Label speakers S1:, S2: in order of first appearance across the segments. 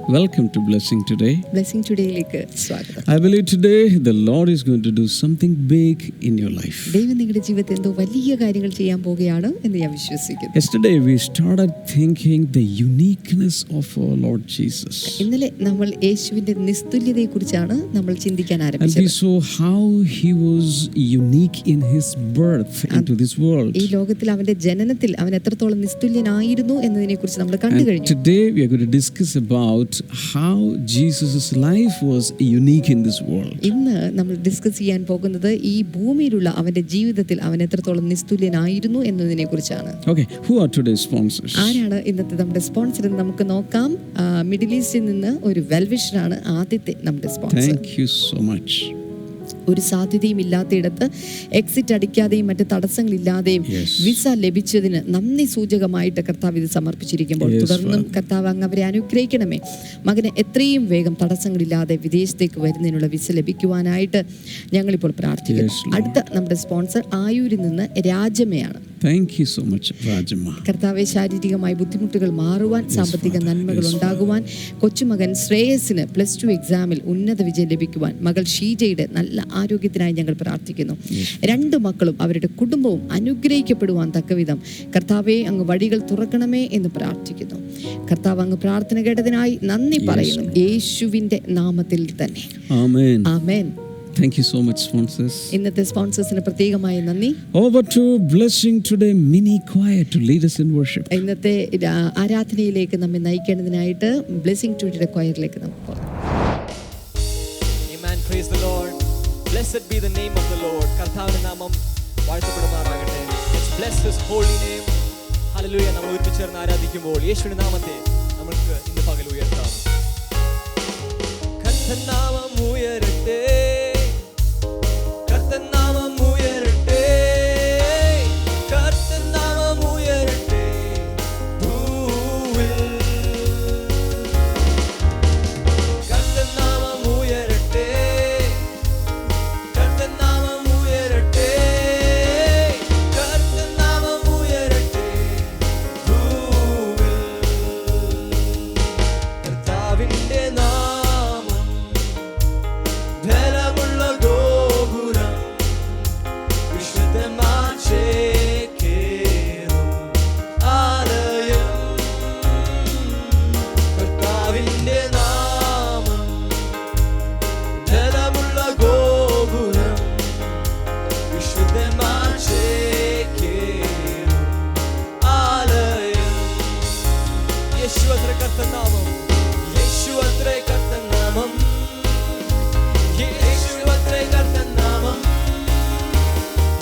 S1: Welcome to Blessing Today.
S2: Blessing Todayയിലേക്ക് സ്വാഗതം.
S1: I believe today the Lord is going to do something big in your life.
S2: ദൈവം നിങ്ങളുടെ ജീവിതത്തിൽ എന്തോ വലിയ കാര്യങ്ങൾ ചെയ്യാൻ പോവുകയാണ് എന്ന് ഞാൻ വിശ്വസിക്കുന്നു.
S1: Yesterday we started thinking the uniqueness of our Lord Jesus.
S2: ഇന്നലെ നമ്മൾ യേശുവിന്റെ നിസ്തുല്യതയെക്കുറിച്ചാണ് നമ്മൾ ചിന്തിക്കാൻ
S1: And
S2: ആരംഭിച്ചത്.
S1: we saw how he was unique in his birth into this world.
S2: ഈ ലോകത്തിൽ അവന്റെ ജനനത്തിൽ അവൻ എത്രത്തോളം നിസ്തുല്യനായിരുന്നു എന്നതിനെക്കുറിച്ച് നമ്മൾ കണ്ടു
S1: And
S2: കഴിഞ്ഞു.
S1: today we are going to discuss about how Jesus' life was unique in this world.
S2: ഇന്ന് നമ്മൾ ഡിസ്കസ് ചെയ്യാൻ പോകുന്നത് ഈ ഭൂമിയിലുള്ള അവന്റെ ജീവിതത്തിൽ അവൻ എത്രത്തോളം നിസ്തുല്യനായിരുന്നു എന്നതിനെക്കുറിച്ചാണ്.
S1: Okay, who are today's sponsors?
S2: ആരാണ് ഇന്നത്തെ നമ്മുടെ സ്പോൺസർ എന്ന് നമുക്ക് നോക്കാം. മിഡിൽ ഈസ്റ്റിൽ നിന്ന് ഒരു വെൽവിഷറാണ് ആദ്യത്തെ നമ്മുടെ sponsor.
S1: Thank you so much.
S2: ഒരു സാധ്യതയും ഇല്ലാത്തയിടത്ത് എക്സിറ്റ് അടിക്കാതെയും മറ്റ് തടസ്സങ്ങളില്ലാതെയും വിസ ലഭിച്ചതിന് നന്ദി സൂചകമായിട്ട് കർത്താവ് ഇത് സമർപ്പിച്ചിരിക്കുമ്പോൾ തുടർന്നും കർത്താവ് അങ്ങ് അവരെ അനുഗ്രഹിക്കണമേ. മകന് എത്രയും വേഗം തടസ്സങ്ങളില്ലാതെ വിദേശത്തേക്ക് വരുന്നതിനുള്ള വിസ ലഭിക്കുവാനായിട്ട് ഞങ്ങളിപ്പോൾ പ്രാർത്ഥിക്കുന്നു. അടുത്ത നമ്മുടെ സ്പോൺസർ ആയൂരിൽ നിന്ന് രാജമ്മയാണ്.
S1: Thank you so much, Rajama.
S2: കർത്താവെ ശാരീരികമായി ബുദ്ധിമുട്ടുകൾ മാറുവാൻ, സാമ്പത്തിക നന്മകൾ ഉണ്ടാകുവാൻ, കൊച്ചുമകൻ ശ്രേയസിന് +2 എക്സാമിൽ ഉന്നത വിജയം ലഭിക്കുവാൻ, മകൾ ഷീജയുടെ നല്ല ആരോഗ്യത്തിനായി ഞങ്ങൾ പ്രാർത്ഥിക്കുന്നു. 2 മക്കളും അവരുടെ കുടുംബവും അനുഗ്രഹിക്കപ്പെടുവാൻ തക്കവിധം കർത്താവെ അങ്ങ് വഴികൾ തുറക്കണമേ എന്ന് പ്രാർത്ഥിക്കുന്നു. കർത്താവ് അങ്ങ് പ്രാർത്ഥന കേട്ടതിനായി നന്ദി പറയുന്നു, യേശുവിന്റെ നാമത്തിൽ തന്നെ.
S1: Amen.
S2: Amen.
S1: Thank you so much, sponsors.
S2: ഇന്നത്തെ സ്പോൺസേഴ്സിന് പ്രത്യേകമായ നന്ദി.
S1: Over to Blessing Today mini choir to lead us in worship.
S2: ഇന്നത്തെ ആരാധനയിലേക്ക് നമ്മെ നയിക്കേണ്ടതിനായിട്ട് ബ്ലെസ്സിംഗ് ടുഡേയുടെ choirലേക്ക് നമുക്ക് പോകാം.
S3: Amen. Praise the Lord. Blessed be the name of the Lord. കർത്താവിന്റെ നാമം വാഴ്ത്തപ്പെടുമാറാകട്ടെ. Let's bless his holy name. Hallelujah. നമ്മൾ ഒരുമിച്ച് ചേർന്ന് ആരാധിക്കുമ്പോൾ യേശുവിന്റെ നാമത്തെ നമുക്ക് ഇന്ന് പകൽ ഉയർത്താം. കർത്തൻ നാമം ഉയരട്ടെ, കർത്തൻ നാമം ഉയരട്ടെ, കർത്തൻ നാമം ഉയരട്ടെ ഭൂവിൽ, കർത്തൻ നാമം ഉയരട്ടെ, കർത്തൻ നാമം ഉയരട്ടെ, കർത്തൻ നാമം ഉയരട്ടെ ഭൂവിൽ. കർത്താവിന്റെ നാമം ബലമുള്ള ഗോപുരം, വിശുദ്ധന്മാർ ചേക്കേറും ആലയം. കർത്താവിന്റെ നാമം ബലമുള്ള ഗോപുരം, വിശുദ്ധന്മാർ ചേക്കേറും ആലയം. യേശു അത്രേ കർത്തൻ നാമം, യേശു അത്രേ കർത്തൻ നാമം, യേശു അത്രേ കർത്തൻ നാമം,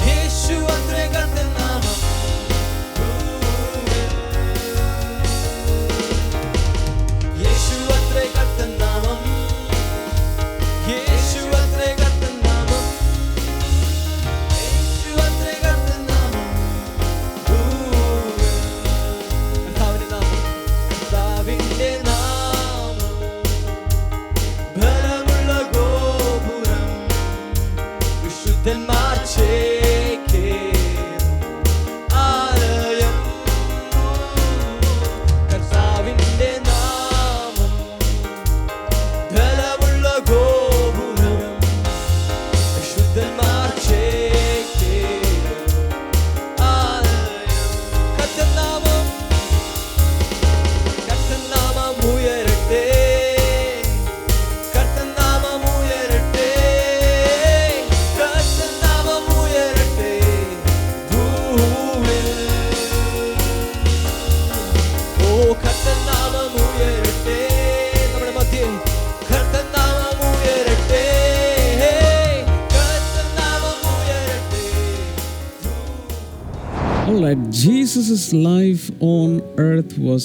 S3: യേശു അത്രേ കർത്തൻ നാമം ഭൂമിയിൽ. യേശു അത്രേ കർത്തൻ നാമം, യേശു അത്രേ കർത്തൻ നാമം, യേശു അത്രേ കർത്തൻ നാമം ഭൂമിയിൽ. കർത്താവിന്റെ നാമം, കർത്താവിന്റെ നാമം ബലമുള്ള ഗോപുരം, വിശുദ്ധന്മാർ ചേക്കേറും ആലയം. കർത്താവിന്റെ നാമം ബലമുള്ള ഗോപുരം, വിശുദ്ധന്മാർ ചേക്കേറും ആലയം. കർത്തൻ നാമം, കർത്തൻ നാമം ഉയരട്ടെ, കർത്തൻ നാമം ഉയരട്ടെ, കർത്തൻ നാമം ഉയരട്ടെ ഭൂമിയിൽ. ഓ കർത്തൻ നാമം ഉയരട്ടെ നമ്മുടെ മധ്യേ, കർത്തൻ നാമം ഉയരട്ടെ, കർത്തൻ നാമം ഉയരട്ടെ.
S1: All right, Jesus' life on earth was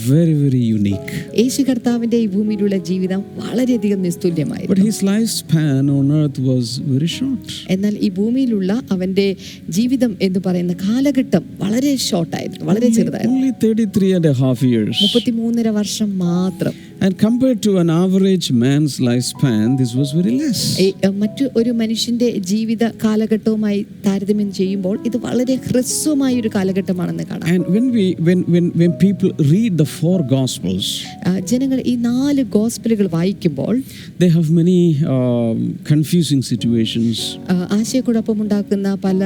S1: very, very unique.
S2: യേശു കർത്താവിന്റെ ഈ ഭൂമിയിലുള്ള ജീവിതം വളരെയധികം
S1: But
S2: നിസ്തുല്യമായിരുന്നു.
S1: his lifespan on earth was very short.
S2: എന്നാൽ ഈ ഭൂമിയിലുള്ള അവന്റെ ജീവിതം എന്ന് പറയുന്ന കാലഘട്ടം വളരെ ഷോർട്ടായിരുന്നു, വളരെ ചെറുതായിരുന്നു.
S1: Only 33.5 years.
S2: 33.5 വർഷം മാത്രം.
S1: And compared to an average man's lifespan, this was very less.
S2: മറ്റു ഒരു മനുഷ്യന്റെ ജീവിത കാലഘട്ടവുമായി താരതമ്യം ചെയ്യുമ്പോൾ ഇത് വളരെ ഹ്രസ്വമായ വിശാലമായ ഒരു കാലഘട്ടമാണെന്ന് കാണാം.
S1: And when people read the 4 Gospels,
S2: ജനങ്ങൾ ഈ 4 ഗോസ്പലുകൾ വായിക്കുമ്പോൾ
S1: they have many confusing situations.
S2: ആശയക്കുഴപ്പമുണ്ടാക്കുന്ന പല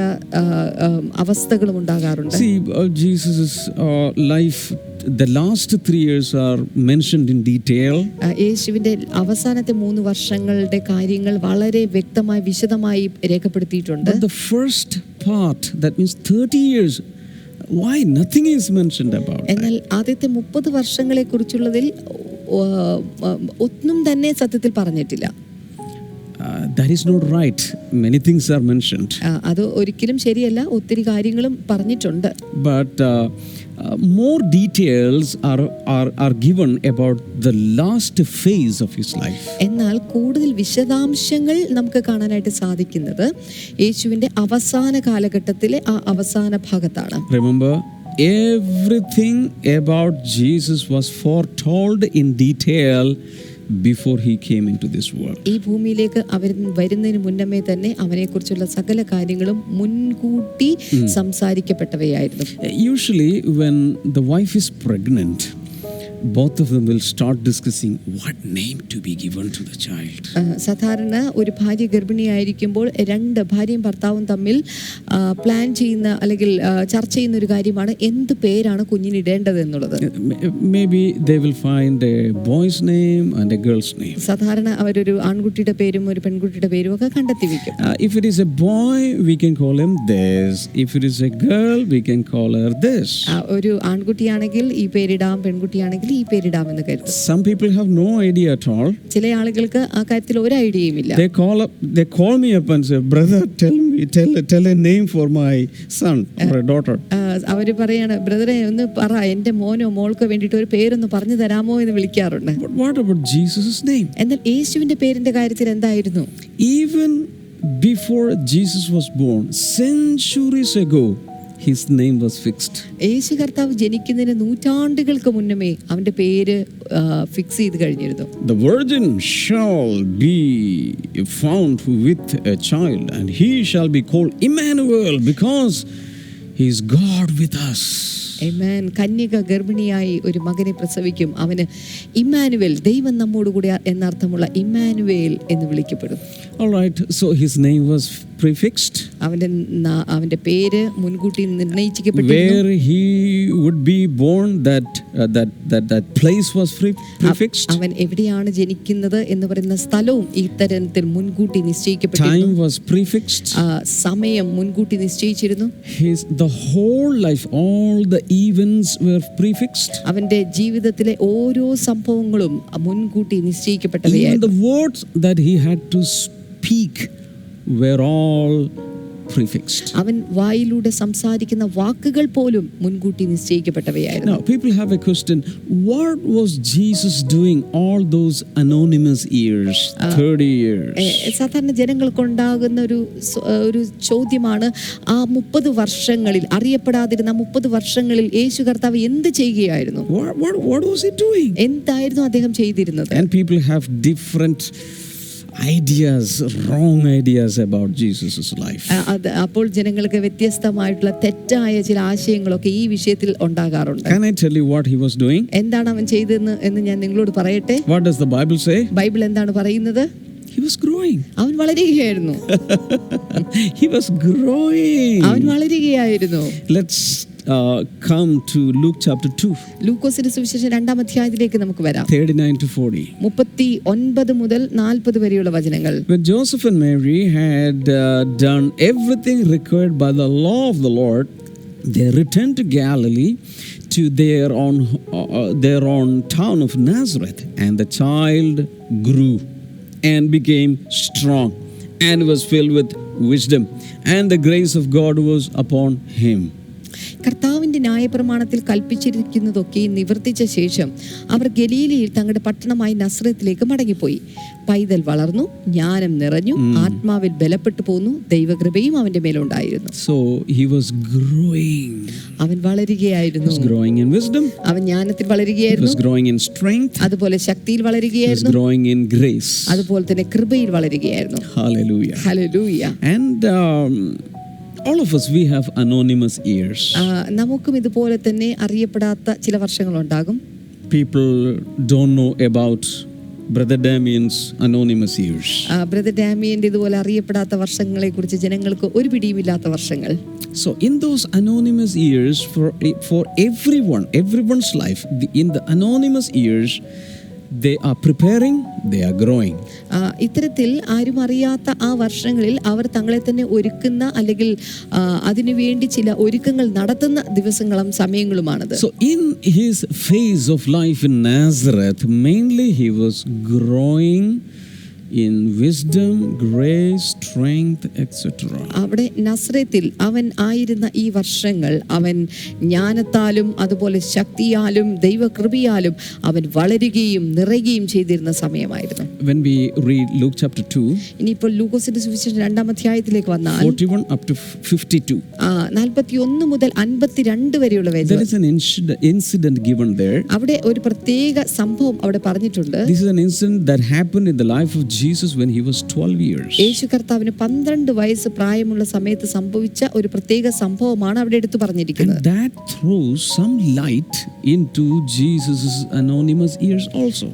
S2: അവസ്ഥകളും ഉണ്ടാകാറുണ്ട്.
S1: See, Jesus' life, the last 3 years are mentioned in detail.
S2: യേശുവിന്റെ അവസാനത്തെ 3 വർഷങ്ങളുടെ കാര്യങ്ങൾ വളരെ വ്യക്തമായി വിശദമായി രേഖപ്പെടുത്തിയിട്ടുണ്ട്.
S1: But the first part, that means 30 years, why nothing is mentioned about that?
S2: എന്നാൽ ആദ്യത്തെ 30 വർഷങ്ങളെ കുറിച്ചുള്ളതിൽ ഒന്നും തന്നെ സത്യത്തിൽ പറഞ്ഞിട്ടില്ല.
S1: That is not right. Many things are mentioned.
S2: അത് ഒരിക്കലും ശരിയല്ല. ഒത്തിരി കാര്യങ്ങളും പറഞ്ഞിട്ടുണ്ട്.
S1: But more details are given about the last phase of his life.
S2: എന്നാൽ കൂടുതൽ വിശദാംശങ്ങൾ നമുക്ക് കാണാനായിട്ട് സാധിക്കുന്നത് യേശുവിന്റെ അവസാന കാലഘട്ടത്തിലെ ആ അവസാന ഭാഗത്താണ്.
S1: Remember, everything about Jesus was foretold in detail before he came into this world.
S2: ഈ ഭൂമിയിലേക്ക് അവർ വരുന്നതിന് മുന്നമേ തന്നെ അവനെക്കുറിച്ചുള്ള സകല കാര്യങ്ങളും മുൻകൂട്ടി സംസാരിക്കപ്പെട്ടവയായിരുന്നു.
S1: Usually when the wife is pregnant, both of them will start discussing what name to be given to the child.
S2: സാധാരണ ഒരു ഭാര്യ ഗർഭിണിയായിരിക്കുമ്പോൾ ഭാര്യയും ഭർത്താവും തമ്മിൽ പ്ലാൻ ചെയ്യുന്ന അല്ലെങ്കിൽ ചർച്ച ചെയ്യുന്ന ഒരു കാര്യമാണ് എന്ത് പേരാണ് കുഞ്ഞിന് ഇടേണ്ടത് എന്നുള്ളത്.
S1: Maybe they will find a boy's name and a girl's name.
S2: സാധാരണ അവരൊരു ആൺകുട്ടിയുടെ പേരും ഒരു പെൺകുട്ടിയുടെ പേരും ഒക്കെ കണ്ടെത്തി വെക്കും.
S1: If it is a boy, we can call him this. If it is a girl, we can call her this.
S2: ഒരു ആൺകുട്ടിയാണെങ്കിൽ ഈ പേരിടാം, പെൺകുട്ടിയാണെങ്കിൽ ഈ പേരിടാമെന്ന് കരുതും.
S1: Some people have no idea at all.
S2: ചില ആളുകൾക്ക് ആ കാര്യത്തിൽ ഒരു ഐഡിയയും ഇല്ല.
S1: They call me up and say, brother, tell a name for my son or a daughter.
S2: അവര് പറയാണ്, ബ്രദറെ ഒന്ന് പറ, എന്റെ മോനോ മോൾക്കോ വേണ്ടിയിട്ട് ഒരു പേരൊന്ന് പറഞ്ഞു തരാമോ എന്ന് വിളിക്കാറുണ്ട്.
S1: But what about Jesus' name?
S2: എന്നാൽ യേശുവിന്റെ പേരിന്റെ കാര്യത്തിൽ എന്തായിരുന്നു?
S1: Even before Jesus was born, centuries ago, his name was fixed.
S2: യേശു കർത്താവ് ജനിക്കുന്നതിന് നൂറ്റാണ്ടുകൾക്ക് മുന്നമേ അവന്റെ പേര് ഫിക്സ് ചെയ്ത് കഴിഞ്ഞിരുന്നു.
S1: The virgin shall be found with a child, and he shall be called Emmanuel, because he is God with us.
S2: ആമേൻ. കന്യക ഗർഭിണിയായി ഒരു മകനെ പ്രസവിക്കും. അവന് ഇമ്മാനുവേൽ, ദൈവം നമ്മോടുകൂടി എന്നർത്ഥമുള്ള ഇമ്മാനുവേൽ എന്ന് വിളിക്കപ്പെടും.
S1: All right, so his name was prefixed.
S2: അവന്റെ പേര് മുൻകൂട്ടി നിർണയിക്കപ്പെട്ടിരുന്നു.
S1: Where he would be born, that place was prefixed.
S2: അവൻ എവിടെയാണ് ജനിക്കുന്നത് എന്ന് പറയുന്ന സ്ഥലവും ഈ തരത്തിൽ മുൻകൂട്ടി നിശ്ചയിക്കപ്പെട്ടിരുന്നു.
S1: Time was prefixed.
S2: സമയം മുൻകൂട്ടി നിശ്ചയിച്ചിരുന്നു.
S1: The whole life, all the events were prefixed.
S2: അവന്റെ ജീവിതത്തിലെ ഓരോ സംഭവങ്ങളും മുൻകൂട്ടി നിശ്ചയിക്കപ്പെട്ടവയായിരുന്നു.
S1: Even the words that he had to speak were all prefixed.
S2: അവൻ വായിലൂടെ സംസാരിക്കുന്ന വാക്കുകൾ പോലും മുൻകൂട്ടി നിശ്ചയിക്കപ്പെട്ടവയായിരുന്നു.
S1: Now people have a question, what was Jesus doing all those anonymous years, 30 years?
S2: സാധാരണ ജനങ്ങൾക്കുണ്ടാകുന്ന ഒരു ചോദ്യമാണ്, ആ 30 വർഷങ്ങളിൽ അറിയപ്പെടാതിരുന്ന 30 വർഷങ്ങളിൽ യേശു കർത്താവ് എന്ത് ചെയ്യുകയായിരുന്നു?
S1: What was he doing?
S2: എന്തായിരുന്നു അദ്ദേഹം ചെയ്തിരുന്നത്?
S1: And people have different ideas, wrong ideas about Jesus' life.
S2: അപ്പോൾ ജനങ്ങൾക്ക് വ്യത്യസ്തമായിട്ടുള്ള തെറ്റായ ചില ആശയങ്ങളൊക്കെ ഈ വിഷയത്തിൽ ഉണ്ടാകാറുണ്ട്.
S1: Can I tell you what he was doing?
S2: എന്താണ് അവൻ ചെയ്തതെന്ന് എന്ന് ഞാൻ നിങ്ങളോട് പറയട്ടെ.
S1: What does the Bible say?
S2: Bible എന്താണ് പറയുന്നത്?
S1: He was growing.
S2: അവൻ വളരുകയായിരുന്നു.
S1: He was growing.
S2: അവൻ വളരുകയായിരുന്നു.
S1: Let's come to Luke chapter 2.
S2: ലൂക്കോസിന്റെ സുവിശേഷം 2-ാം അധ്യായത്തിലേക്ക് നമുക്ക് വരാം.
S1: 39 to 40.
S2: 39 മുതൽ 40 വരെയുള്ള വചനങ്ങൾ.
S1: When Joseph and Mary had done everything required by the law of the Lord, they returned to Galilee, to their own town of Nazareth, and the child grew and became strong and was filled with wisdom, and the grace of God was upon him.
S2: കർത്താവിന്റെ ന്യായപ്രമാണത്തിൽ കൽപ്പിച്ചിരിക്കുന്നതൊക്കെ നിവർത്തിച്ച ശേഷം അവർ ഗലീലയിൽ തങ്ങളുടെ പട്ടണമായ നസ്രത്തിലേക്ക് മടങ്ങിപ്പോയി. പൈതൽ വളർന്നു, ജ്ഞാനം നിറഞ്ഞു, ആത്മാവിൽ ബലപ്പെട്ടു പോന്നു, ദൈവകൃപയും അവന്റെ മേലുണ്ടായിരുന്നു.
S1: So he was growing.
S2: അവൻ വളരുകയായിരുന്നു.
S1: He was growing in wisdom.
S2: അവൻ ജ്ഞാനത്തിൽ
S1: He
S2: വളരുകയായിരുന്നു.
S1: was growing in strength.
S2: അതുപോലെ ശക്തിയിൽ
S1: He was
S2: വളരുകയായിരുന്നു.
S1: growing in grace.
S2: അതുപോലെ തന്നെ കൃപയിൽ വളരുകയായിരുന്നു.
S1: Hallelujah.
S2: Hallelujah.
S1: And All of us, we have anonymous years.
S2: നമുക്കും ഇതുപോലെ തന്നെ അറിയപ്പെടാത്ത ചില വർഷങ്ങളുണ്ടാകും.
S1: People don't know about Brother Damien's anonymous years.
S2: Brother ഡാമിയന്റെ ഇതുപോലെ അറിയപ്പെടാത്ത വർഷങ്ങളെ കുറിച്ച് ജനങ്ങൾക്ക് ഒരു പിടിയുമില്ലാത്ത വർഷങ്ങൾ.
S1: So in those anonymous years, for everyone's life, in the anonymous years, they are preparing, they are growing.
S2: ഇത്തരത്തിൽ ആരും അറിയാത്ത ആ വർഷങ്ങളിൽ അവർ തങ്ങളെ തന്നെ ഒരുക്കുന്ന അല്ലെങ്കിൽ അതിനുവേണ്ടി ചില ഒരുക്കങ്ങൾ നടത്തുന്ന ദിവസങ്ങളും സമയങ്ങളുമാണത്.
S1: So in his phase of life in Nazareth, mainly he was growing in wisdom, grace, strength, etc.
S2: അവിടെ നസ്രത്തിൽ അവൻ ആയിരുന്ന ഈ വർഷങ്ങൾ അവൻ ജ്ഞാനത്താലും അതുപോലെ ശക്തിയാലും ദൈവകൃപയാലും അവൻ വളരുകയും നിറയുകയും ചെയ്തിരുന്ന സമയമായിരുന്നു.
S1: When we read Luke chapter 2,
S2: ഇനിയിപ്പോൾ ലൂക്കോസിന്റെ സുവിശേഷം 2-ാം അധ്യായത്തിലേക്ക് വന്നാൽ
S1: 41 up to 52,
S2: 41 മുതൽ 52 വരെയുള്ള
S1: there
S2: വേദന,
S1: is an incident given there.
S2: അവിടെ ഒരു പ്രത്യേക സംഭവം അവിടെ പറഞ്ഞിട്ടുണ്ട്.
S1: This is an incident that happened in the life of Jesus when he was 12 years.
S2: യേശു കർത്താവിന് 12 വയസ്സ് പ്രായമുള്ള സമയത്ത് സംഭവിച്ച ഒരു പ്രത്യേക സംഭവമാണ് അവിടെ എടുത്തു പറഞ്ഞിരിക്കുന്നത്.
S1: And that throws some light into Jesus' anonymous years also.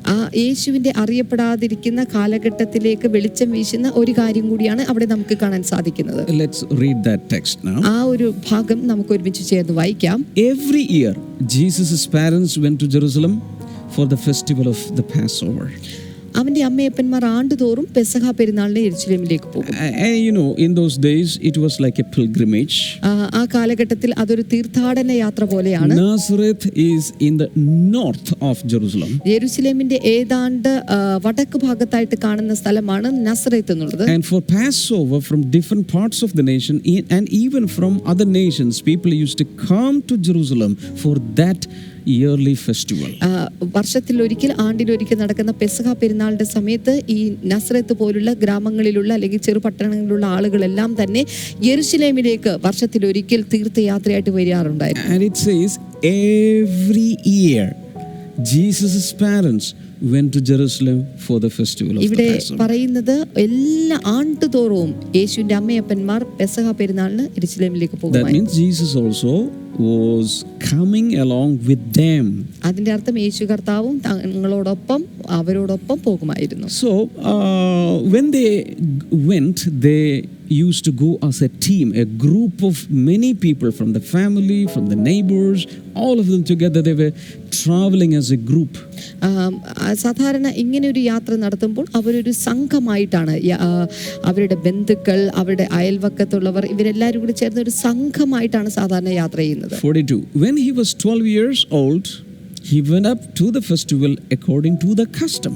S2: യേശുവിന്റെ അറിയപ്പെടാതിരിക്കുന്ന കാലഘട്ടത്തിലേക്ക് വെളിച്ചം വീശുന്ന ഒരു കാര്യം കൂടിയാണ് അവിടെ നമുക്ക് കാണാൻ സാധിക്കുന്നത്.
S1: Let's read that text now.
S2: ആ ഒരു ഭാഗം നമുക്ക് ഒരുമിച്ച് ചേർന്ന് വായിക്കാം.
S1: Every year Jesus' parents went to Jerusalem for the festival of the Passover.
S2: അവന്റെ അമ്മയപ്പന്മാർ ആണ്ടുതോറും പെസഹ പെരുന്നാളിന് യെരുശലേമിലേക്ക് പോകും.
S1: You know, in those days it was like a pilgrimage.
S2: ആ കാലഘട്ടത്തിൽ അതൊരു തീർത്ഥാടന യാത്ര പോലെയാണ്.
S1: Nazareth is in the north of Jerusalem.
S2: യെരുശലേമിന്റെ ഏതാണ്ട് വടക്ക് ഭാഗത്തായിട്ട് കാണുന്ന സ്ഥലമാണ് നസറേത്ത് എന്നുള്ളത്.
S1: And for Passover, from different parts of the nation and even from other nations, people used to come to Jerusalem for that yearly festival.
S2: വർഷത്തിലൊരിക്കൽ ആണ്ടിലൊരിക്കൽ നടക്കുന്ന പെസഹ പെരുന്നാളിന്റെ സമയത്ത് ഈ നസ്രത്ത് പോലുള്ള ഗ്രാമങ്ങളിലുള്ള അല്ലെങ്കിൽ ചെറുപട്ടണങ്ങളിലുള്ള ആളുകളെല്ലാം തന്നെ യെരുശലേമിലേക്ക് വർഷത്തിലൊരിക്കൽ തീർത്ഥയാത്രയായിട്ട് വരാറുണ്ടായിരുന്നു.
S1: And it says every year Jesus' parents went to Jerusalem for the festival of the
S2: ഇവിടെ
S1: Passover.
S2: പറയുന്നത് എല്ലാ ആണ്ടുതോറും യേശുവിന്റെ അമ്മയപ്പന്മാർ പെസഹ പെരുന്നാളിന് യെരുശലേമിലേക്ക്
S1: That
S2: പോകുമായിരുന്നു.
S1: means Jesus also was coming along with them.
S2: അതിന്റെ അർത്ഥം യേശു കർത്താവും തങ്ങളോടൊപ്പം അവരോടൊപ്പം പോകുമായിരുന്നു.
S1: So when they went, they used to go as a team, a group of many people from the family, from the neighbors, all of them together. They were traveling as a group.
S2: സാധാരണ ഇങ്ങനെ ഒരു യാത്ര നടത്തുമ്പോൾ അവരൊരു സംഘമായിട്ടാണ്, അവരുടെ ബന്ധുക്കൾ, അവരുടെ അയൽവക്കത്തുള്ളവർ, ഇവരെല്ലാവരും കൂടി ചേർന്ന് ഒരു സംഘമായിട്ടാണ് സാധാരണ യാത്ര ചെയ്യുന്നത്.
S1: 42. When he was 12 years old, he went up to the festival according to the custom.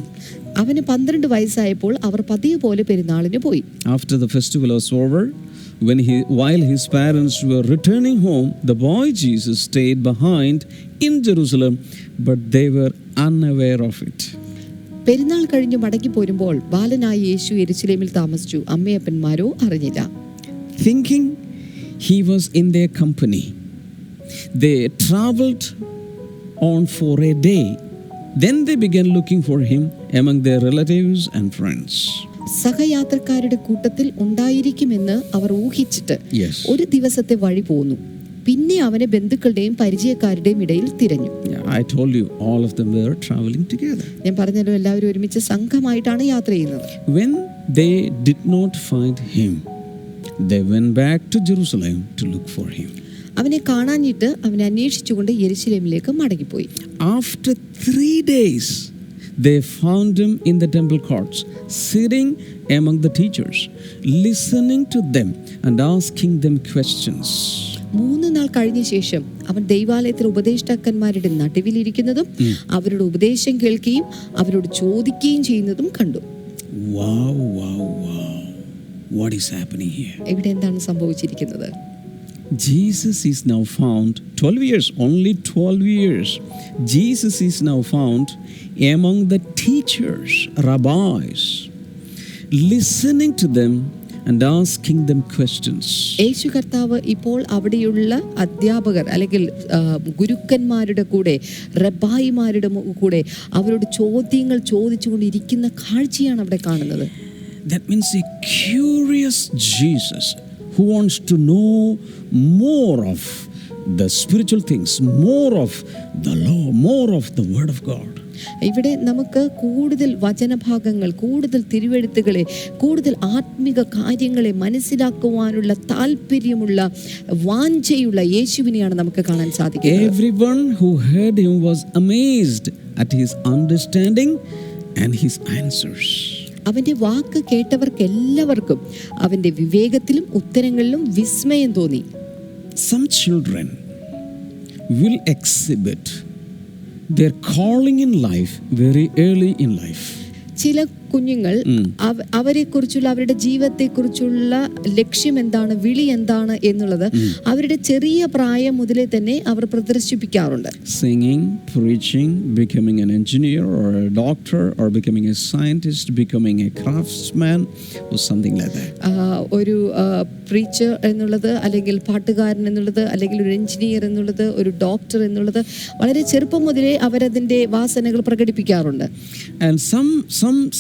S2: അവന് 12 വയസ്സായപ്പോൾ അവർ പതിവ് പോലെ പെരുന്നാളിന് പോയി.
S1: After the festival was over, while his parents were returning home, the boy Jesus stayed behind in Jerusalem, but they were unaware of it.
S2: പെരുന്നാൾ കഴിഞ്ഞ് മടങ്ങി പോരുമ്പോൾ ബാലനായ യേശു യെരുശലേമിൽ താമസിച്ചു, അമ്മയപ്പന്മാരോ അറിഞ്ഞില്ല.
S1: Thinking he was in their company, they traveled on for a day. Then they began looking for him among their relatives and friends.
S2: സഹയാത്രക്കാരുടെ കൂട്ടത്തിൽ ഉണ്ടായിരിക്കുമെന്ന് അവർ ഊഹിച്ചിട്ട് ഒരു ദിവസത്തെ വഴി പോന്നു. പിന്നെ അവനെ ബന്ധുക്കളുടെയും പരിചയക്കാരുടെയും ഇടയിൽ തിരഞ്ഞു.
S1: I told you all of them were traveling together.
S2: ഞാൻ പറഞ്ഞല്ലോ എല്ലാവരും ഒരുമിച്ച് സംഘമായിട്ടാണ് യാത്ര ചെയ്യുന്നത്.
S1: When they did not find him, they went back to Jerusalem to look for him.
S2: അവനെ കാണാഞ്ഞിട്ട് അവനെ അന്വേഷിച്ചുകൊണ്ട് യെരുശലേമിലേക്ക് മടങ്ങിപ്പോയി.
S1: After 3 days, they found him in the temple courts, sitting among the teachers, listening to them and asking them questions.
S2: 3 നാൾ കഴിഞ്ഞ ശേഷം അവൻ ദൈവാലയത്തിലെ ഉപദേഷ്ടാക്കന്മാരുടെ നടുവിലിരിക്കുന്നതും അവരുടെ ഉപദേശം കേൾക്കുകയും അവരോട് ചോദിക്കുകയും ചെയ്യുന്നതും കണ്ടു.
S1: Wow. What is happening here?
S2: ഇവിടെ എന്താണ് സംഭവിച്ചിരിക്കുന്നത്?
S1: Jesus is now found 12 years, only 12 years. Jesus is now found among the teachers, rabbis, listening to them and asking them questions.
S2: യേശു കർത്താവ് ഇപ്പോൾ അവിടെയുള്ള അധ്യാപകർ അല്ലെങ്കിൽ ഗുരുക്കന്മാരുടെ കൂടെ, റബ്ബായിമാരുടെ കൂടെ അവരോട് ചോദ്യങ്ങൾ ചോദിച്ചുകൊണ്ടിരിക്കുന്ന കാഴ്ചയാണ് അവിടെ കാണുന്നത്.
S1: That means a curious Jesus who wants to know more of the spiritual things, more of the law, more of the word of God.
S2: ഇവിടെ നമുക്ക് കൂടുതൽ വചനഭാഗങ്ങൾ, കൂടുതൽ തിരുവെഴുത്തുകളെ, കൂടുതൽ ആത്മിക കാര്യങ്ങളെ മനസ്സിലാക്കുവാനുള്ള താല്പര്യമുള്ള, വാഞ്ചയുള്ള യേശുവിനെയാണ് നമുക്ക് കാണാൻ സാധിക്കുന്നത്.
S1: Everyone who heard him was amazed at his understanding and his answers.
S2: അവന്റെ വാക്ക് കേട്ടവർക്ക് എല്ലാവർക്കും അവന്റെ വിവേകത്തിലും ഉത്തരങ്ങളിലും വിസ്മയം തോന്നി.
S1: Some children will exhibit their calling in life very early in life.
S2: ചില കുഞ്ഞുങ്ങൾ അവരെക്കുറിച്ചുള്ള, അവരുടെ ജീവിതത്തെക്കുറിച്ചുള്ള ലക്ഷ്യം എന്താണ്, വിളി എന്താണ് എന്നുള്ളത് അവരുടെ ചെറിയ പ്രായം മുതലേ തന്നെ അവർ പ്രദർശിപ്പിക്കാറുണ്ട്.
S1: Singing, preaching, becoming an engineer or a doctor or becoming a scientist, becoming a craftsman or something like that.
S2: ഒരു പ്രീച്ചർ എന്നുള്ളത്, അല്ലെങ്കിൽ പാട്ടുകാരൻ എന്നുള്ളത്, അല്ലെങ്കിൽ ഒരു എഞ്ചിനീയർ എന്നുള്ളത്, ഒരു ഡോക്ടർ എന്നുള്ളത് വളരെ ചെറുപ്പം മുതലേ അവരതിൻ്റെ വാസനകൾ പ്രകടിപ്പിക്കാറുണ്ട്.
S1: And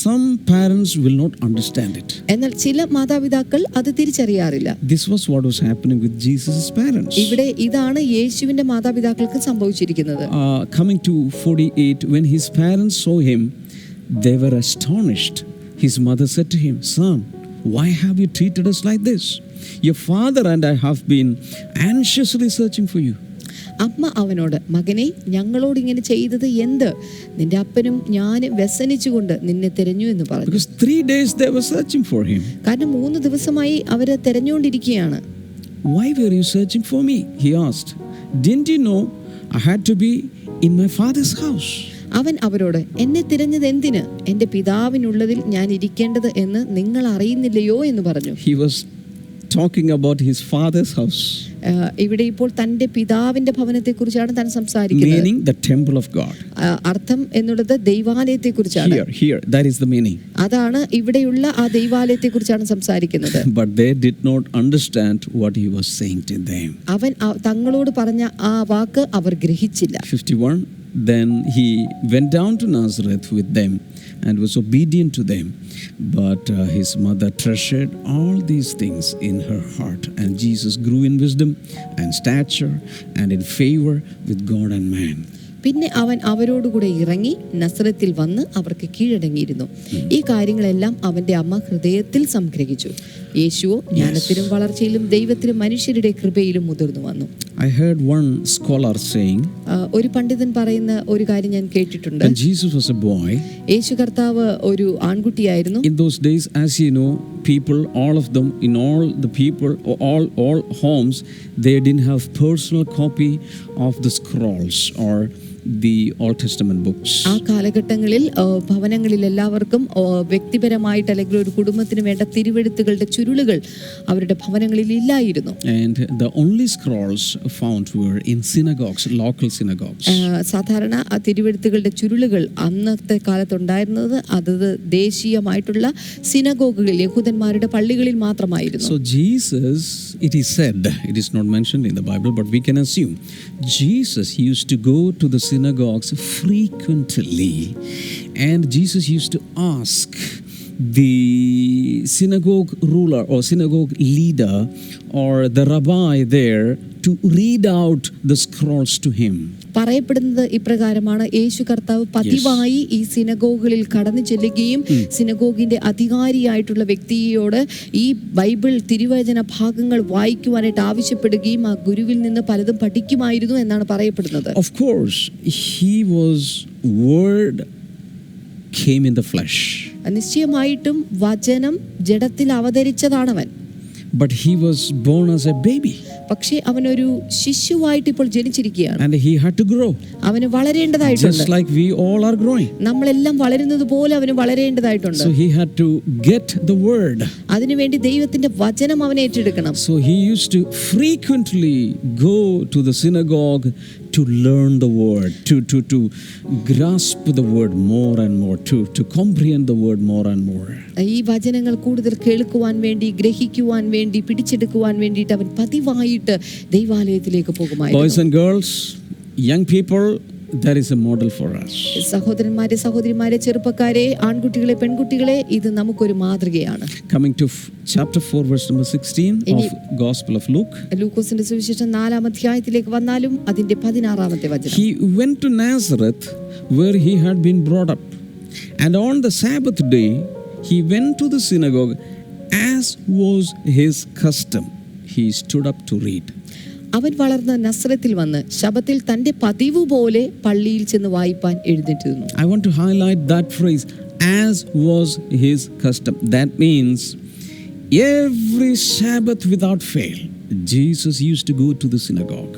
S1: some parents will not understand it.
S2: എന്നാൽ ചില മാതാപിതാക്കൾ അത് തിരിച്ചറിയാറില്ല.
S1: This was what was happening with Jesus' parents.
S2: ഇവിടെ ഇതാണ് യേശുവിന്റെ മാതാപിതാക്കൾക്ക് സംഭവിച്ചിരിക്കുന്നത്.
S1: Coming to 48, when his parents saw him, they were astonished. His mother said to him, "Son, why have you treated us like this? Your father and I have been anxiously searching for you."
S2: അമ്മ അവനോട്, മകനെ, ഞങ്ങളോട് ഇങ്ങനെ ചെയ്തത് എന്ത്? നിന്റെ അപ്പനും ഞാനും വ്യസനിച്ചുകൊണ്ട് നിന്നെ തിരഞ്ഞു എന്ന് പറഞ്ഞു.
S1: Because 3 days they were searching for him.
S2: കാരണം 3 ദിവസമായി അവരെ തിരഞ്ഞുകൊണ്ടിരിക്കുകയാണ്.
S1: Why were you searching for me? He asked. Didn't you know I had to be in my father's house?
S2: അവൻ അവരോട്, എന്നെ തിരഞ്ഞത് എന്തിന്? എൻ്റെ പിതാവിനുള്ളതിൽ ഞാൻ ഇരിക്കേണ്ടത് എന്ന് നിങ്ങൾ അറിയുന്നില്ലയോ എന്ന് പറഞ്ഞു.
S1: He was talking about his father's house.
S2: ഇവിടെ ഇപ്പോൾ തന്റെ പിതാവിന്റെ ഭവനത്തെക്കുറിച്ചാണ് താൻ സംസാരിക്കുന്നത്.
S1: Meaning the temple of God.
S2: അർത്ഥം എന്നുള്ളത് ദൈവാലയത്തെക്കുറിച്ചാണ്.
S1: Here, that is the meaning.
S2: അതാണ് ഇവിടെയുള്ള ആ ദൈവാലയത്തെക്കുറിച്ചാണ് സംസാരിക്കുന്നത്.
S1: But they did not understand what he was saying to them.
S2: അവൻ തങ്ങളോട് പറഞ്ഞ ആ വാക്ക് അവർ ഗ്രഹിച്ചില്ല.
S1: 51. Then he went down to Nazareth with them and was obedient to them. But his mother treasured all these things in her heart. And Jesus grew in wisdom and stature and in favor with God and man.
S2: പിന്നെ അവൻ അവരോടുകൂടെ ഇറങ്ങി നസറത്തിൽ വന്ന് അവർക്ക് കീഴടങ്ങിയിരുന്നു. ഈ കാര്യങ്ങളെല്ലാം അവന്റെ അമ്മ ഹൃദയത്തിൽ സംഗ്രഹിച്ചു. യേശുവോ ജ്ഞാനത്തിലും വളർച്ചയിലും ദൈവത്തിലും മനുഷ്യരുടെ കൃപയിലും മുതിർന്നു വന്നു.
S1: I heard one scholar saying,
S2: ഒരു പണ്ഡിതൻ പറയുന്ന ഒരു കാര്യം ഞാൻ കേട്ടിട്ടുണ്ട്.
S1: when Jesus was a boy,
S2: യേശു കർത്താവ് ഒരു ആൺകുട്ടിയായിരുന്നു.
S1: in those days, as you know, people, all of them, in all the people, all homes, they didn't have personal copy of the scrolls or the Old Testament books.
S2: ആ കാലഘട്ടങ്ങളിൽ ഭവനങ്ങളിൽ എല്ലാവർക്കും വ്യക്തിപരമായിട്ട് അല്ലെങ്കിൽ ഒരു കുടുംബത്തിന് വേണ്ട തിരുവെഴുത്തുകളുടെ ചുരുളുകൾ അവരുടെ ഭവനങ്ങളിൽ ഇല്ലായിരുന്നു.
S1: And the only scrolls found were in synagogues, local synagogues.
S2: സാധാരണ ആ തിരുവെഴുത്തുകളുടെ ചുരുളുകൾ അന്നത്തെ കാലത്തുണ്ടായിരുന്നത് അത് ദേശീയമായിട്ടുള്ള സിനഗോഗുകളിൽ, യഹൂദന്മാരുടെ പള്ളികളിൽ മാത്രമായിരുന്നു.
S1: So Jesus, it is said, it is not mentioned in the Bible, but we can assume Jesus used to go to the synagogues frequently, and Jesus used to ask the synagogue ruler or synagogue leader or the rabbi there to read out the scrolls to him.
S2: പറയപ്പെടുന്നത് ഇപ്രകാരമാണ്, യേശു കർത്താവ് പതിവായി ഈ സിനഗോഗുകളിൽ കടന്നു ചെല്ലുകയും സിനഗോഗിന്റെ അധികാരിയായിട്ടുള്ള വ്യക്തിയോട് ഈ Bible തിരുവചന ഭാഗങ്ങൾ വായിക്കുവാനായിട്ട് ആവശ്യപ്പെടുകയും ആ ഗുരുവിൽ നിന്ന് പലതും പഠിക്കുമായിരുന്നു എന്നാണ് പറയപ്പെടുന്നത്.
S1: Of course, he was word came in the flesh.
S2: നിശ്ചയമായിട്ടും വചനം ജഡത്തിൽ അവതരിച്ചതാണവൻ.
S1: But he was born as a baby.
S2: പക്ഷേ അവനൊരു ശിശുവായിട്ട് ഇപ്പോൾ ജനിച്ചിരിക്കുകയാണ്.
S1: And he had to grow.
S2: അവന് വളരേണ്ടതായിട്ടുണ്ട്.
S1: Just like we all are growing.
S2: നമ്മളെല്ലാം വളരുന്നത് പോലെ അവന് വളരേണ്ടതായിട്ടുണ്ട്.
S1: So he had to get the word.
S2: അതിനുവേണ്ടി ദൈവത്തിന്റെ വചനം അവൻ ഏറ്റെടുക്കണം.
S1: So he used to frequently go to the synagogue to learn the word, to grasp the word more and more, to comprehend the word more and more.
S2: ഈ വചനങ്ങൾ കൂടുതൽ കേൾക്കുവാൻ വേണ്ടി, ഗ്രഹിക്കുവാൻ വേണ്ടി, പിടിച്ചെടുക്കുവാൻ വേണ്ടിയിട്ട് അവൻ പതിവായിട്ട് ദൈവാലയത്തിലേക്ക് പോകുമായിരുന്നു.
S1: Boys and girls, young people, That is a model for us.
S2: സഹോദരന്മാരെ, സഹോദരിമാരെ, ചെറുപ്പക്കാരെ, ആൺകുട്ടികളെ, പെൺകുട്ടികളെ, ഇത് നമുക്കൊരു മാതൃകയാണ്.
S1: Coming to chapter 4 verse number 16 of Gospel of Luke.
S2: ലൂക്കോസിന്റെ സുവിശേഷം 4-ാം അധ്യായത്തിലേക്ക് വന്നാലും അതിന്റെ 16-ാമത്തെ വചനം.
S1: He went to Nazareth where he had been brought up, and on the Sabbath day he went to the synagogue as was his custom. He stood up to read.
S2: അവൻ വളർന്ന നസ്രത്തിൽ വന്ന് ശബത്തിൽ തന്റെ പതിവ് പോലെ പള്ളിയിൽ ചെന്ന് വായിപ്പാൻ എഴുന്നേറ്റിരുന്നു.
S1: I want to highlight that phrase, as was his custom. That means every Sabbath without fail Jesus used to go to the synagogue.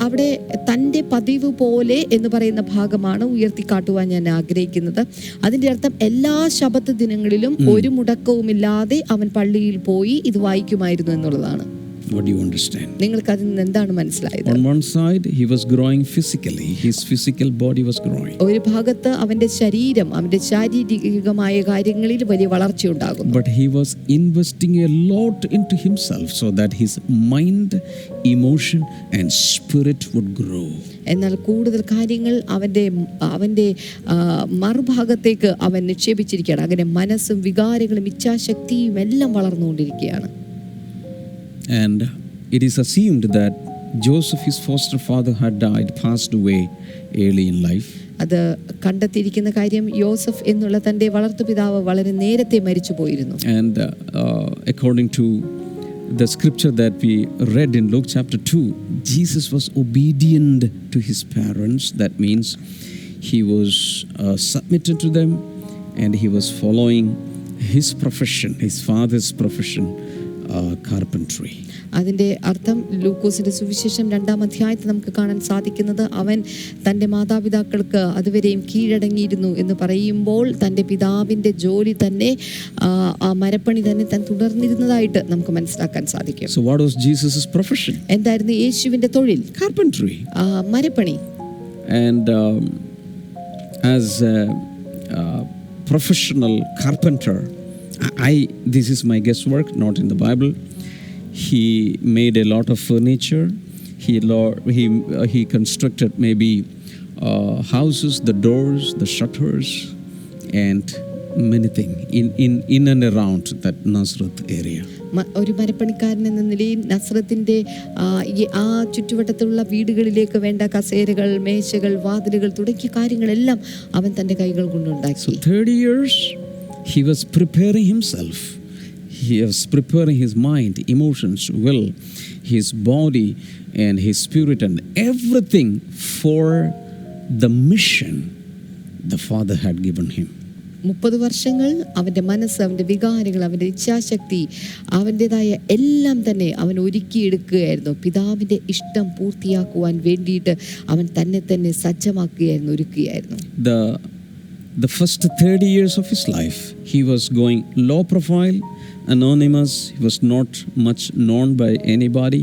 S2: അവിടെ തൻ്റെ പതിവ് പോലെ എന്ന് പറയുന്ന ഭാഗമാണ് ഉയർത്തിക്കാട്ടുവാൻ ഞാൻ ആഗ്രഹിക്കുന്നത്. അതിൻ്റെ അർത്ഥം എല്ലാ ശബത്ത് ദിനങ്ങളിലും ഒരു മുടക്കവുമില്ലാതെ അവൻ പള്ളിയിൽ പോയി ഇത് വായിക്കുമായിരുന്നു എന്നുള്ളതാണ്.
S1: What do you understand?
S2: നിങ്ങൾക്ക് അതിൽ നിന്ന് എന്താണ് മനസ്സിലായത്?
S1: On one side he was growing physically, his physical body was growing.
S2: ഒരു ഭാഗത്ത് അവന്റെ ശരീരം, അവന്റെ ശാരീരികമായ കാര്യങ്ങളിൽ വലിയ വളർച്ച ഉണ്ടാകുന്നു.
S1: But he was investing a lot into himself so that his mind, emotion and spirit would grow.
S2: എന്നാൽ കൂടുതൽ കാര്യങ്ങൾ അവന്റെ മറുഭാഗത്തേക്ക് അവൻ നിക്ഷേപിച്ചിരിക്കുകയാണ്. അങ്ങനെ മനസ്സും വികാരങ്ങളും ഇച്ഛാശക്തിയും എല്ലാം വളർന്നുകൊണ്ടിരിക്കുകയാണ്.
S1: And it is assumed that Joseph, his foster father, had died, passed away early in life.
S2: അത് കണ്ടെത്തിയിരിക്കുന്ന കാര്യം, യോസഫ് എന്നുള്ള തൻ്റെ വളർത്തുപിതാവ് വളരെ നേരത്തെ മരിച്ചു പോയിരുന്നു.
S1: And according to the scripture that we read in Luke chapter 2, Jesus was obedient to his parents. That means he was submitted to them and he was following his profession, his father's profession, carpentry.
S2: അതിൻ്റെ അർത്ഥം ലൂക്കോസിന്റെ സുവിശേഷം 2-ാം അധ്യായത്തിൽ നമുക്ക് കാണാൻ സാധിക്കുന്നത്, അവൻ തൻ്റെ മാതാപിതാക്കൾക്ക് അതുവരെയും കീഴടങ്ങിയിരുന്നു എന്ന് പറയുമ്പോൾ തൻ്റെ പിതാവിൻ്റെ ജോലി തന്നെ, മരപ്പണി തന്നെ താൻ തുടർന്നിരുന്നതായിട്ട് നമുക്ക് മനസ്സിലാക്കാൻ സാധിക്കും.
S1: So what was Jesus' profession?
S2: എന്തായിരുന്നു യേശുവിൻ്റെ തൊഴിൽ?
S1: Carpentry.
S2: മരപ്പണി.
S1: And as a professional carpenter, this is my guesswork, not in the Bible. He made a lot of furniture. He constructed maybe houses, the doors, the shutters, and many things in and around that Nazareth area.
S2: ഒരു മരപ്പണിക്കാരൻ എന്ന നിലയിൽ നസ്രത്തിന്റെ ആ ചുറ്റുവട്ടത്തുള്ള വീടുകളിലേക്ക് വേണ്ട കസേരകൾ, മേശകൾ, വാതിലുകൾ തുടങ്ങിയ കാര്യങ്ങളെല്ലാം അവൻ തൻ്റെ കൈകൾ കൊണ്ടുണ്ടാക്കി.
S1: So 30 years he was preparing himself. He was preparing his mind, emotions, will, his body and his spirit and everything for the mission the Father had given him.
S2: 30 വർഷങ്ങൾ അവൻ്റെ മനസ്സ്, അവൻ്റെ വികാരങ്ങൾ, അവൻ്റെ ഇച്ഛാശക്തി, അവൻ്റെതായ എല്ലാം തന്നെ അവൻ ഒരുക്കിയെടുക്കുകയായിരുന്നു. പിതാവിൻ്റെ ഇഷ്ടം പൂർത്തിയാക്കുവാൻ വേണ്ടിയിട്ട് അവൻ തന്നെ സജ്ജമാക്കുകയായിരുന്നു, ഒരുക്കുകയായിരുന്നു.
S1: The first 30 years of his life, he was going low profile, anonymous. He was not much known by anybody.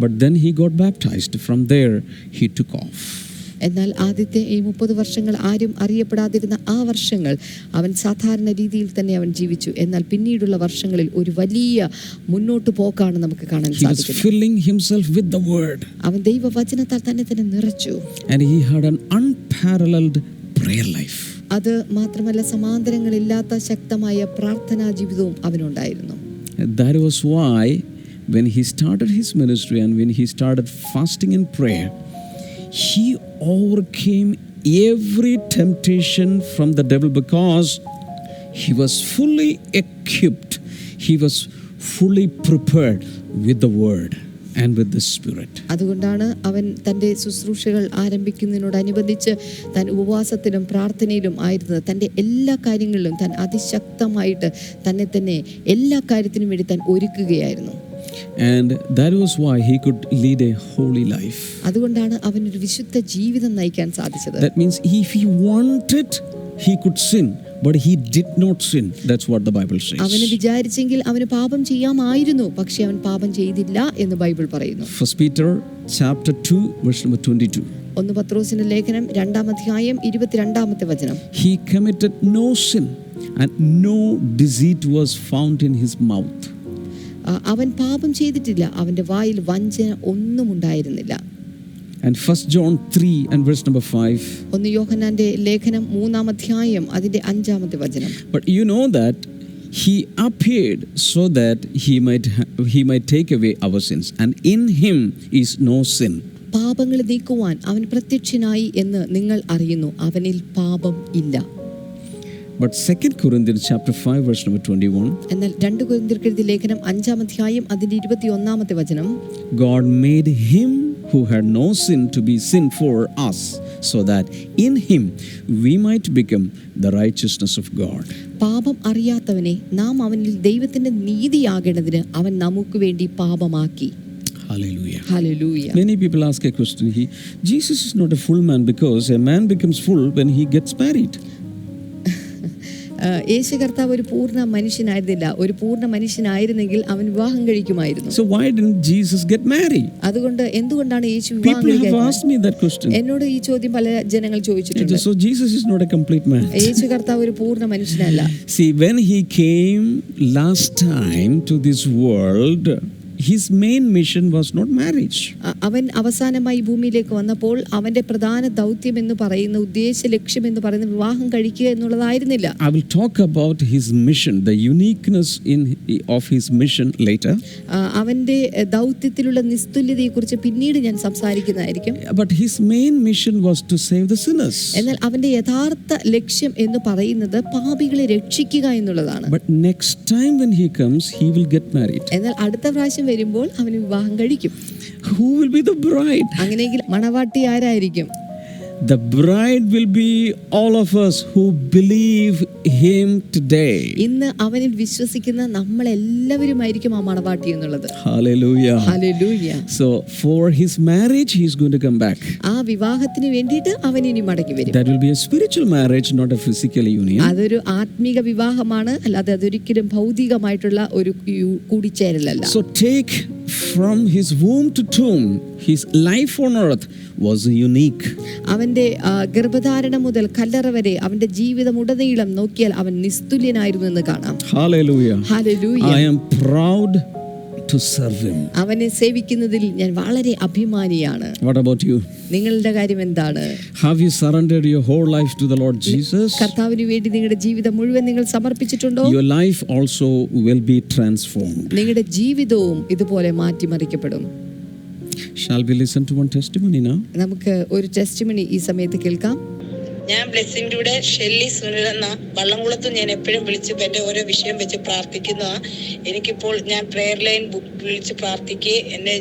S1: But then he got baptized. From there, he took off.
S2: എന്നാൽ ആദ്യത്തെ ഈ 30 വർഷങ്ങൾ ആരും അറിയപ്പെടാതിരുന്ന ആ വർഷങ്ങൾ അവൻ സാധാരണ രീതിയിൽ തന്നെ അവൻ ജീവിച്ചു. എന്നാൽ പിന്നീടുള്ള വർഷങ്ങളിൽ ഒരു വലിയ മുന്നോട്ട് പോക്കാണ് നമുക്ക് കാണാൻ സാധിക്കുന്നത്.
S1: He was filling himself with the word.
S2: അവൻ ദൈവവചനത്താൽ തന്നെ നിറച്ചു.
S1: And he had an unparalleled prayer life.
S2: അത് മാത്രമല്ല, സമാന്തരങ്ങളില്ലാത്ത ശക്തമായ പ്രാർത്ഥനാ ജീവിതവും അവനുണ്ടായിരുന്നു.
S1: That was why when he started his ministry and when he started fasting and prayer, he overcame every temptation from the devil because he was fully equipped. He was fully prepared with the word and with the spirit.
S2: അതുകൊണ്ടാണ് അവൻ തൻ്റെ ശുശ്രൂഷകൾ ആരംഭിക്കുന്നതിനോടനുബന്ധിച്ച് താൻ ഉപവാസത്തിലും പ്രാർത്ഥനയിലും ആയിരുന്നത്. തൻ്റെ എല്ലാ കാര്യങ്ങളിലും താൻ അതിശക്തമായിട്ട് തന്നെ എല്ലാ കാര്യത്തിനും വേണ്ടി താൻ ഒരുക്കുകയായിരുന്നു.
S1: And that was why he could lead a holy life.
S2: അതുകൊണ്ടാണ് അവൻ ഒരു വിശുദ്ധ ജീവിതം നയിക്കാൻ സാധിച്ചത്.
S1: That means if he wanted, he could sin, but he did not sin. That's what the Bible says.
S2: അവന് വിചാരിച്ചെങ്കിൽ അവന് പാപം ചെയ്യാമായിരുന്നു, പക്ഷേ അവൻ പാപം ചെയ്തില്ല എന്ന് ബൈബിൾ പറയുന്നു.
S1: 1 Peter chapter 2 verse number 22.
S2: 1 പത്രോസിന്റെ ലേഖനം 2-ാം അധ്യായം 22-ാമത്തെ വചനം.
S1: He committed no sin and no deceit was found in his mouth.
S2: അവൻ പാപം ചെയ്തിട്ടില്ല, അവന്റെ വായിൽ വഞ്ചന ഒന്നും ഉണ്ടായിരുന്നില്ല.
S1: And 1 John 3 and verse number 5.
S2: ഒന്ന് യോഹന്നാന്റെ ലേഖനം 3-ാം അധ്യായം അതിന്റെ 5-ാമത്തെ വചനം.
S1: But you know that he appeared so that he might take away our sins, and in him is no sin.
S2: പാപങ്ങൾ നീക്കുവാൻ അവൻ പ്രത്യക്ഷനായി എന്ന് നിങ്ങൾ അറിയുന്നു, അവനിൽ പാപം ഇല്ല.
S1: But 2 Corinthians chapter 5 verse number 21.
S2: എന്നാൽ 2 കൊരിന്ത്യർക്കെഴുതിയ ലേഖനം 5-ാം അധ്യായം അതിന്റെ 21-ാമത്തെ വചനം.
S1: God made him who had no sin to be sin for us, so that in him we might become the righteousness of God.
S2: പാപം അറിയാത്തവനെ നാം അവനിൽ ദൈവത്തിന്റെ നീതിയാകേണ്ടതിന് അവൻ നമുക്ക് വേണ്ടി പാപമാക്കി.
S1: Hallelujah.
S2: Hallelujah.
S1: Many people ask a question. Jesus is not a full man because a man becomes full when he gets married.
S2: യേശു കർത്താവ് ഒരു പൂർണ്ണ മനുഷ്യനായിരുന്നില്ല. ഒരു പൂർണ്ണ മനുഷ്യനായിരുന്നെങ്കിൽ അവൻ വിവാഹം കഴിക്കുമായിരുന്നു.
S1: So why didn't Jesus get married?
S2: അതുകൊണ്ട് എന്തുകൊണ്ടാണ് യേശു വിവാഹം
S1: People have
S2: കഴിക്കാത്തത്?
S1: asked me that question.
S2: എന്നോട് ഈ ചോദ്യം പല ജനങ്ങൾ ചോദിച്ചിട്ടുണ്ട്.
S1: So Jesus is not a complete man.
S2: യേശു കർത്താവ് ഒരു പൂർണ്ണ മനുഷ്യനല്ല.
S1: See, when he came last time to this world, his main mission was not marriage.
S2: അവൻ അവസാനമായി ഭൂമിയിലേക്ക് വന്നപ്പോൾ അവന്റെ പ്രധാന ദൗത്യം എന്ന് പറയുന്ന ഉദ്ദേശ ലക്ഷ്യം എന്ന് പറയുന്ന വിവാഹം കഴിക്കുക എന്നുള്ളതായിരുന്നില്ല.
S1: I will talk about his mission, the uniqueness of his mission later.
S2: അവന്റെ ദൗത്യത്തിലുള്ള നിസ്തുല്യതയെക്കുറിച്ച് പിന്നീട് ഞാൻ സംസാരിക്കുന്നതായിരിക്കും.
S1: But his main mission was to save the sinners.
S2: എന്നാൽ അവന്റെ യഥാർത്ഥ ലക്ഷ്യം എന്ന് പറയുന്നത് പാപികളെ രക്ഷിക്കുക എന്നുള്ളതാണ്.
S1: But next time when he comes, he will get married.
S2: എന്നാൽ അടുത്ത പ്രാവശ്യം വരുമ്പോൾ അവന് വിവാഹം കഴിക്കും.
S1: Who will be the bride?
S2: അങ്ങനെയെങ്കിൽ മണവാട്ടി ആരായിരിക്കും?
S1: The bride will be all of us who believe him today.
S2: ഇന്ന് അവനിൽ വിശ്വസിക്കുന്ന നമ്മളെല്ലാവരുമായിരിക്കും ആ മണവാട്ടി എന്നുള്ളത്.
S1: Hallelujah.
S2: Hallelujah.
S1: So for his marriage he is going to come back.
S2: ആ വിവാഹത്തിന് വേണ്ടിയിട്ട് അവൻ ഇനി മടങ്ങി വരും.
S1: That will be a spiritual marriage, not a physical union.
S2: അതൊരു ആത്മീക വിവാഹമാണ്, അല്ലാതെ അതൊരിക്കലും ഭൗതികമായിട്ടുള്ള ഒരു കൂടിച്ചേരലല്ല.
S1: So take from his womb to tomb, his life on earth was unique.
S2: അവന്റെ ഗർഭധാരണം മുതൽ കല്ലറ വരെ അവന്റെ ജീവിതം ഉടനീളം നോക്കിയാൽ അവൻ നിസ്തുല്യനായിരുന്നു എന്ന് കാണാം.
S1: Hallelujah.
S2: Hallelujah.
S1: I am proud to serve him.
S2: അവനെ സേവിക്കുന്നതിൽ ഞാൻ വളരെ അഭിമാനിയാണ്.
S1: What about you?
S2: നിങ്ങളുടെ കാര്യം എന്താണ്?
S1: Have you surrendered your whole life to the Lord Jesus?
S2: കർത്താവിന് വേണ്ടി നിങ്ങളുടെ ജീവിതം മുഴുവൻ നിങ്ങൾ സമർപ്പിച്ചിട്ടുണ്ടോ?
S1: Your life also will be transformed.
S2: നിങ്ങളുടെ ജീവിതവും ഇതുപോലെ മാറ്റിമറിക്കപ്പെടും.
S1: Shall we listen to one testimony now?
S2: നമുക്ക് ഒരു ടെസ്റ്റിമണി ഈ സമയത്ത് കേൾക്കാം.
S4: ഞാൻ ബ്ലെസ്സിംഗിലൂടെ ഷെല്ലി സുനിൽ എന്ന വള്ളംകുളത്ത് ഞാൻ എപ്പോഴും വിളിച്ച് എൻ്റെ ഓരോ വിഷയം വെച്ച് പ്രാർത്ഥിക്കുന്നതാണ്. എനിക്കിപ്പോൾ ഞാൻ പ്രെയർ ലൈൻ ബുക്ക് വിളിച്ച് പ്രാർത്ഥിക്കുക.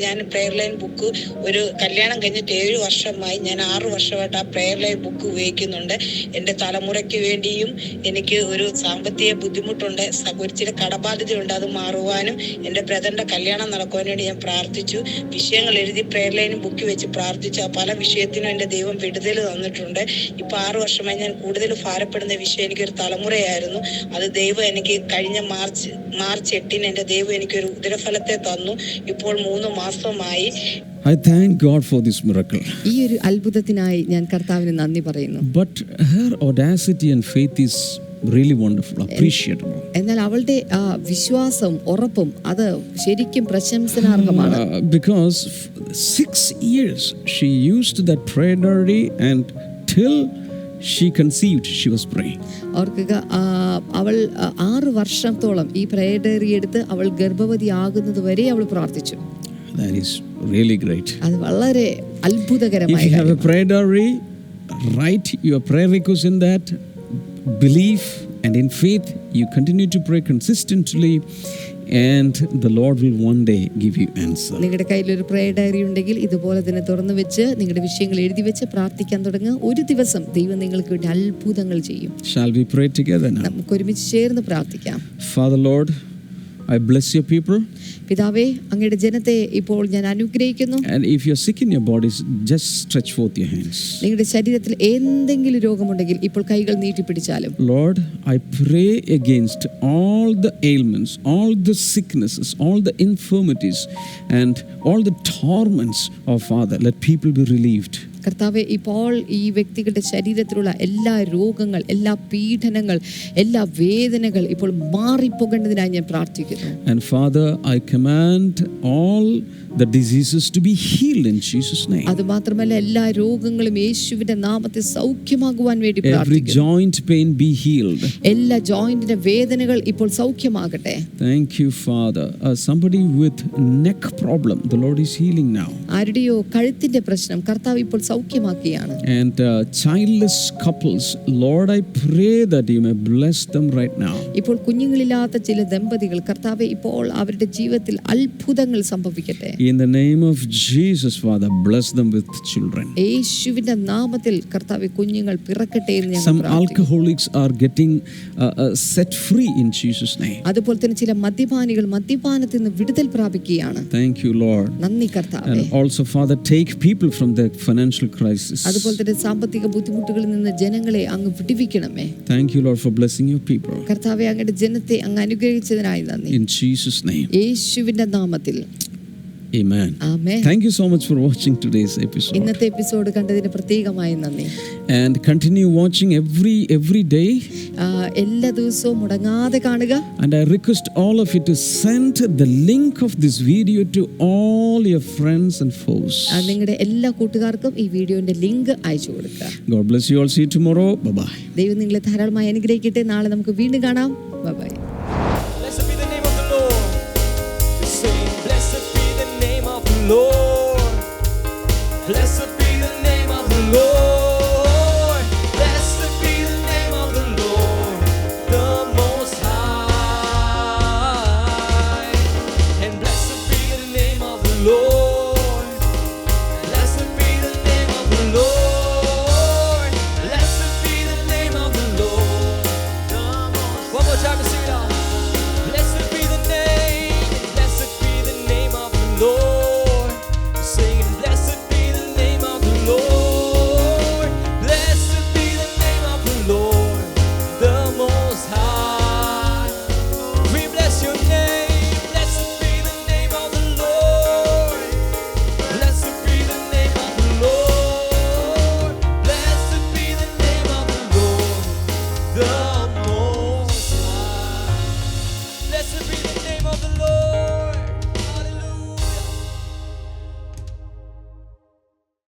S4: ഞാൻ പ്രെയർ ലൈൻ ബുക്ക് ഒരു കല്യാണം കഴിഞ്ഞിട്ട് 7 വർഷമായി. ഞാൻ 6 വർഷമായിട്ട് ആ പ്രെയർ ലൈൻ ബുക്ക് ഉപയോഗിക്കുന്നുണ്ട്. എൻ്റെ തലമുറയ്ക്ക് വേണ്ടിയും എനിക്ക് ഒരു സാമ്പത്തിക ബുദ്ധിമുട്ടുണ്ട്, ഒരു കടബാധ്യതയുണ്ട്, അത് മാറുവാനും എൻ്റെ ബ്രദറിൻ്റെ കല്യാണം നടക്കുവാനും വേണ്ടി ഞാൻ പ്രാർത്ഥിച്ചു. വിഷയങ്ങൾ എഴുതി പ്രെയർ ലൈൻ ബുക്ക് വെച്ച് പ്രാർത്ഥിച്ചു. ആ പല വിഷയത്തിനും എൻ്റെ ദൈവം വിടുതൽ തന്നിട്ടുണ്ട്. ഇപ്പോൾ 6 വർഷമായി ഞാൻ കൂടുതൽ ഭാരപ്പെടുന്ന വിഷയം എനിക്കൊരു തലമുറയായിരുന്നു. അത് ദൈവം എനിക്ക് കഴിഞ്ഞ മാർച്ച് 8-ന് എൻ്റെ ദൈവം എനിക്കൊരു ഉദരഫലത്തെ തന്നു. ഇപ്പോൾ 3 മാസമായി.
S1: I thank God for this miracle.
S2: ഈ ഒരു അത്ഭുതത്തിനായി ഞാൻ കർത്താവിന് നന്ദി പറയുന്നു.
S1: But her audacity and faith is really wonderful, appreciable.
S2: എന്നാൽ അവളുടെ വിശ്വാസം ഉറപ്പും അത് ശരിക്കും പ്രശംസനാർഹമാണ്.
S1: Because 6 years she used that prayer diary, and till she conceived she was praying.
S2: ഓർക്കുക, അവൾ 6 വർഷത്തോളം ഈ പ്രയർ ഡയറി എടുത്ത് അവൾ ഗർഭവതിയാകുന്നത് വരെ അവൾ പ്രാർത്ഥിച്ചു.
S1: That is really great.
S2: അത് വളരെ അത്ഭുതകരമായ
S1: If you have a prayer diary, write your prayer request in that, believe, and in faith you continue to pray consistently, and the Lord will one day give you answer.
S2: നിങ്ങളുടെ കയ്യിലൊരു prayer diary ഉണ്ടെങ്കിൽ ഇതുപോലെ തന്നെ തുറന്നു വെച്ച് നിങ്ങളുടെ വിഷയങ്ങൾ എഴുതി വെച്ച് പ്രാർത്ഥിക്കാൻ തുടങ്ങുക. ഒരു ദിവസം ദൈവം നിങ്ങൾക്ക് വേണ്ടി അത്ഭുതങ്ങൾ ചെയ്യും.
S1: Shall we pray together now?
S2: നമുക്ക് ഒരുമിച്ച് ചേർന്ന് പ്രാർത്ഥിക്കാം.
S1: Father Lord, I bless your people.
S2: പിതാവേ, അങ്ങയുടെ ജനത്തെ ഇപ്പോൾ ഞാൻ അനുഗ്രഹിക്കുന്നു.
S1: And if you're sick in your bodies, just stretch forth your hands.
S2: നിങ്ങളുടെ ശരീരത്തിൽ എന്തെങ്കിലും രോഗമുണ്ടെങ്കിൽ ഇപ്പോൾ കൈകൾ നീട്ടിപ്പിടിച്ചാലും.
S1: Lord, I pray against all the ailments, all the sicknesses, all the infirmities, and all the torments of Father. Let people be relieved.
S2: കർത്താവെ, ഇപ്പോൾ ഈ വ്യക്തികളുടെ ശരീരത്തിലുള്ള എല്ലാ രോഗങ്ങൾ, എല്ലാ പീഡനങ്ങൾ, എല്ലാ വേദനകൾ ഇപ്പോൾ മാറിപ്പോകേണ്ടതിനായി ഞാൻ പ്രാർത്ഥിക്കുന്നു.
S1: And Father, I command all the diseases to be healed in Jesus' name.
S2: അതുമാത്രമല്ല, എല്ലാ രോഗങ്ങളും യേശുവിന്റെ നാമത്തിൽ സൗഖ്യമാകുവാൻ വേണ്ടി
S1: Every
S2: പ്രാർത്ഥിക്കുന്നു.
S1: joint pain be healed.
S2: എല്ലാ ജോയിന്റിന്റെ വേദനകൾ ഇപ്പോൾ സൗഖ്യമാകട്ടെ.
S1: Thank you, Father. Somebody with neck problem, the Lord is healing now.
S2: ആരുടെയോ കഴുത്തിന്റെ പ്രശ്നം കർത്താവ് ഇപ്പോൾ സൗഖ്യമാക്കിയാണ്.
S1: And childless couples, Lord, I pray that you may bless them right now.
S2: ഇപ്പോൾ കുഞ്ഞുങ്ങളില്ലാത്ത ചില ദമ്പതികൾ, കർത്താവെ, ഇപ്പോൾ അവരുടെ ജീവിതത്തിൽ അത്ഭുതങ്ങൾ സംഭവിക്കട്ടെ.
S1: In the name of Jesus, Father, bless them with children.
S2: യേശുവിന്റെ നാമത്തിൽ കർത്താവെ, കുഞ്ഞുങ്ങൾ പിറക്കട്ടെ എന്ന് ഞങ്ങൾ
S1: Some
S2: പ്രാർത്ഥിക്കുന്നു.
S1: alcoholics are getting set free in Jesus' name.
S2: അതുപോലെ തന്നെ ചില മദ്യപാനികൾ മദ്യപാനത്തിൽ നിന്ന് വിടുതൽ പ്രാപിക്കുകയാണ്.
S1: Thank you, Lord.
S2: നന്ദി കർത്താവെ.
S1: And also, Father, take people from the financial crisis.
S2: അതുപോലെ തന്നെ സാമ്പത്തിക ബുദ്ധിമുട്ടുകളിൽ നിന്ന് ജനങ്ങളെ അങ്ങ് വിടുവിക്കണമേ.
S1: Thank you, Lord, for blessing your people.
S2: കർത്താവെ, അങ്ങയുടെ ജനത്തെ അങ്ങ് അനുഗ്രഹിച്ചതിനായി നന്ദി.
S1: In Jesus' name.
S2: യേശുവിന്റെ നാമത്തിൽ
S1: Amen.
S2: Amen.
S1: Thank you so much for watching today's episode.
S2: ഇന്നത്തെ എപ്പിസോഡ് കണ്ടതിന് പ്രത്യേകമായി നന്ദി.
S1: And continue watching every day.
S2: എല്ലാ ദിവസവും മുടങ്ങാതെ കാണുക.
S1: And I request all of you to send the link of this video to all your friends and foes.
S2: നിങ്ങളുടെ എല്ലാ കൂട്ടുകാർക്കും ഈ വീഡിയോന്റെ ലിങ്ക് അയച്ചു കൊടുക്കുക.
S1: God bless you all. See you tomorrow. Bye-bye.
S2: ദൈവം നിങ്ങളെ ധാരാളമായി അനുഗ്രഹിക്കട്ടെ. നാളെ നമുക്ക് വീണ്ടും കാണാം. By.
S3: Blessed be the name of the Lord. We sing, blessed be the name of the Lord. Blessed be the name of the Lord. Blessed be the name of the Lord, the Most High. And blessed be the name of the Lord. Blessed be the name of the Lord. Blessed be the name of the Lord, the Most. One more time to sing it out. Blessed be the name. Blessed be the name of the Lord. Sing, blessed be the name of the Lord. Blessed be the name of the Lord, the Most High. We bless your name. Blessed be the name of the Lord. Blessed be the name of the Lord. Blessed be the name of the Lord, the Most High. Blessed be